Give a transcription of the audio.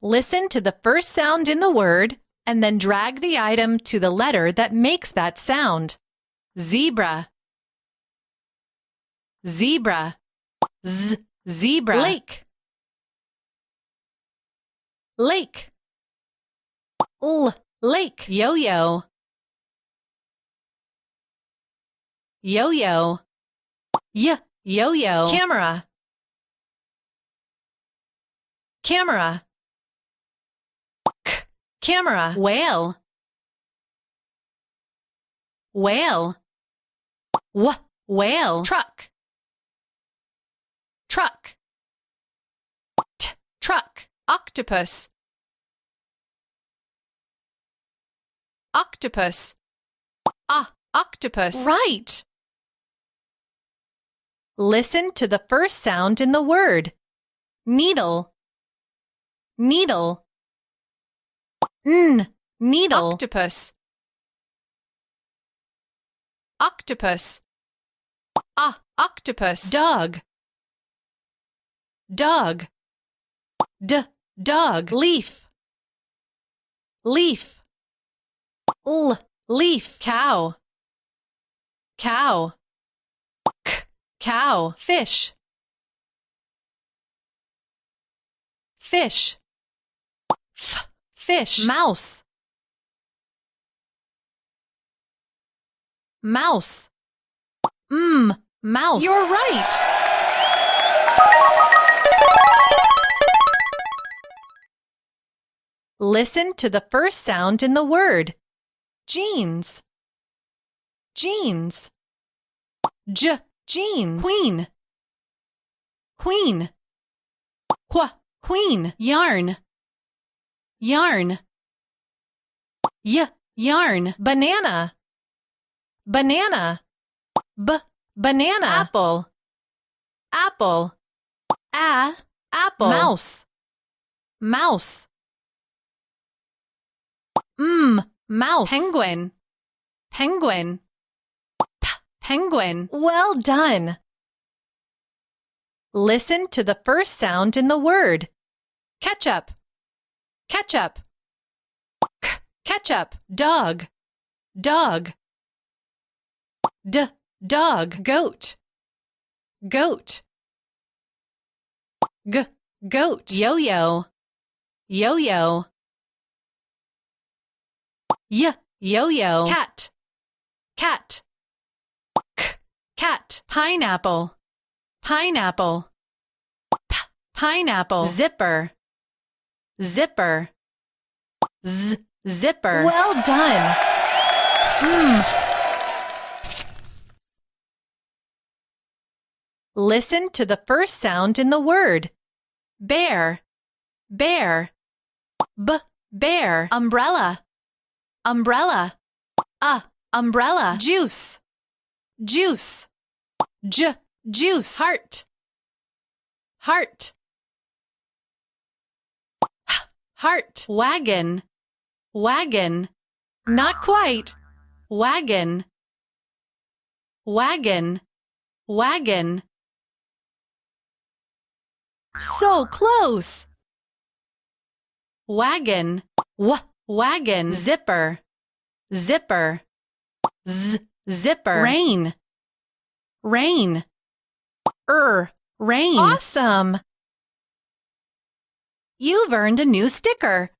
Listen to the first sound in the word and then drag the item to the letter that makes that sound. Zebra. Zebra. Zebra. Lake. Lake. Lake. Yo-yo. Yo-yo. Yo-yo. Camera. Camera. Camera. Whale. Whale. Whale. Truck. Truck. Truck. Octopus. Octopus. Octopus. Right. Listen to the first sound in the word. Needle. Needle. Needle. Octopus. Octopus. Octopus. Dog. Dog. Dog. Leaf. Leaf. Leaf. Cow. Cow. Cow. Fish. Fish. Fish. Mouse. Mouse. Mouse. You're right. Listen to the first sound in the word. Jeans. Jeans. Jeans. Queen. Queen. Queen. Yarn. Yarn. Yarn. Banana. Banana. Banana. Apple. Apple. Apple. Mouse. Mouse. Mouse. Penguin. Penguin. Penguin. Well done. Listen to the first sound in the word. Ketchup. Ketchup. Ketchup. Dog. Dog. Dog. Goat. Goat. Goat. Yo-yo. Yo-yo. Yo-yo. Cat. Cat. Cat. Pineapple. Pineapple. Pineapple. Zipper. Zipper. Zipper. Well done. Listen to the first sound in the word. Bear. Bear. Bear. Umbrella. Umbrella. Umbrella. Juice. Juice. Juice. Heart. Heart. Heart. Wagon. Wagon. Not quite. Wagon. Wagon. Wagon. So close. Wagon. Wagon. Zipper. Zipper. Zipper. Rain. Rain. Rain. Awesome. You've earned a new sticker.